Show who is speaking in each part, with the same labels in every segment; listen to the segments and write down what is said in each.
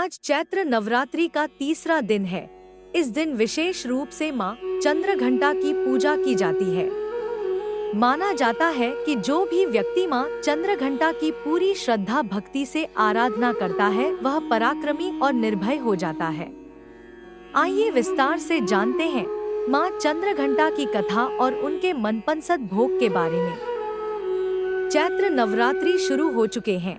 Speaker 1: आज चैत्र नवरात्रि का तीसरा दिन है। इस दिन विशेष रूप से मां चंद्रघंटा की पूजा की जाती है। माना जाता है कि जो भी व्यक्ति मां चंद्रघंटा की पूरी श्रद्धा भक्ति से आराधना करता है वह पराक्रमी और निर्भय हो जाता है। आइए विस्तार से जानते हैं मां चंद्रघंटा की कथा और उनके मनपसंद भोग के बारे में। चैत्र नवरात्रि शुरू हो चुके हैं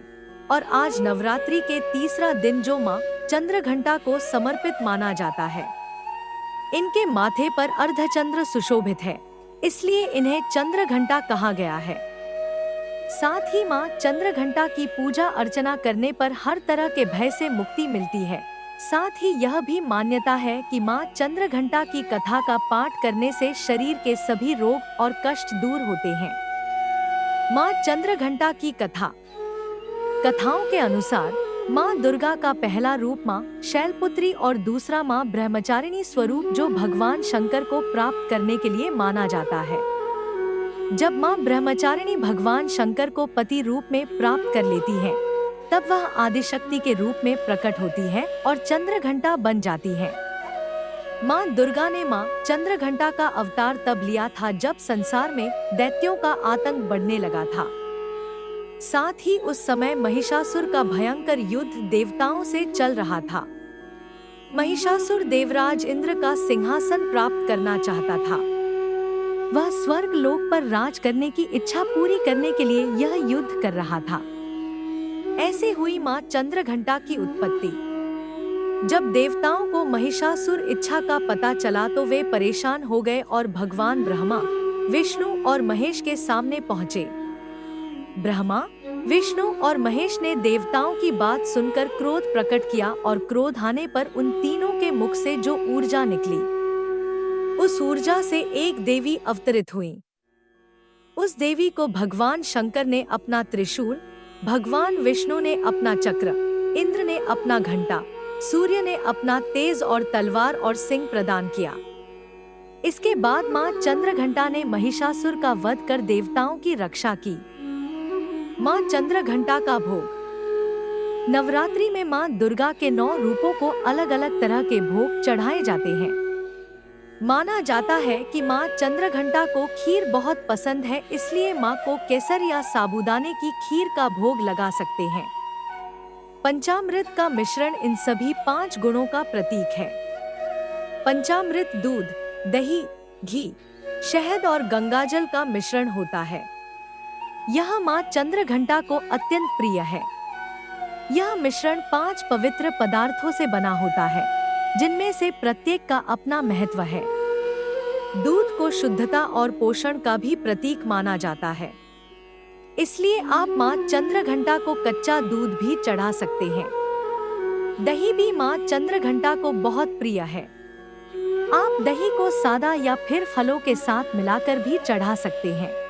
Speaker 1: और आज नवरात्रि के तीसरा दिन जो मां चंद्रघंटा को समर्पित माना जाता है। इनके माथे पर अर्धचंद्र सुशोभित है, इसलिए इन्हें चंद्रघंटा कहा गया है। साथ ही मां चंद्रघंटा की पूजा अर्चना करने पर हर तरह के भय से मुक्ति मिलती है। साथ ही यह भी मान्यता है कि मां चंद्रघंटा की कथा का पाठ करने से शरीर के सभी रोग और कष्ट दूर होते हैं। मां चंद्रघंटा की कथाओं के अनुसार मां दुर्गा का पहला रूप मां शैलपुत्री और दूसरा मां ब्रह्मचारिणी स्वरूप जो भगवान शंकर को प्राप्त करने के लिए माना जाता है। जब मां ब्रह्मचारिणी भगवान शंकर को पति रूप में प्राप्त कर लेती है, तब वह आदिशक्ति के रूप में प्रकट होती है और चंद्रघंटा बन जाती है। मां दुर्गा ने मां चंद्रघंटा का अवतार तब लिया था जब संसार में दैत्यों का आतंक बढ़ने लगा था। साथ ही उस समय महिषासुर का भयंकर युद्ध देवताओं से चल रहा था। महिषासुर देवराज इंद्र का सिंहासन प्राप्त करना चाहता था। वह स्वर्ग लोक पर राज करने की इच्छा पूरी करने के लिए यह युद्ध कर रहा था। ऐसे हुई मां चंद्रघंटा की उत्पत्ति। जब देवताओं को महिषासुर इच्छा का पता चला तो वे परेशान हो गए और भगवान ब्रह्मा, विष्णु और महेश के सामने पहुँचे। ब्रह्मा, विष्णु और महेश ने देवताओं की बात सुनकर क्रोध प्रकट किया और क्रोध आने पर उन तीनों के मुख से जो ऊर्जा निकली, उस ऊर्जा से एक देवी अवतरित हुई। उस देवी को भगवान शंकर ने अपना त्रिशूल, भगवान विष्णु ने अपना चक्र, इंद्र ने अपना घंटा, सूर्य ने अपना तेज और तलवार और सिंह प्रदान किया। इसके बाद मां चंद्रघंटा ने महिषासुर का वध कर देवताओं की रक्षा की। मां चंद्रघंटा का भोग। नवरात्रि में मां दुर्गा के 9 रूपों को अलग अलग तरह के भोग चढ़ाए जाते हैं। माना जाता है कि मां चंद्रघंटा को खीर बहुत पसंद है, इसलिए मां को केसर या साबूदाने की खीर का भोग लगा सकते हैं। पंचामृत का मिश्रण इन सभी 5 गुणों का प्रतीक है। पंचामृत दूध, दही, घी, शहद और गंगाजल का मिश्रण होता है। यह मां चंद्रघंटा को अत्यंत प्रिय है। यह मिश्रण 5 पवित्र पदार्थों से बना होता है, जिनमें से प्रत्येक का अपना महत्व है। दूध को शुद्धता और पोषण का भी प्रतीक माना जाता है, इसलिए आप मां चंद्रघंटा को कच्चा दूध भी चढ़ा सकते हैं। दही भी मां चंद्रघंटा को बहुत प्रिय है। आप दही को सादा या फिर फलों के साथ मिलाकर भी चढ़ा सकते हैं।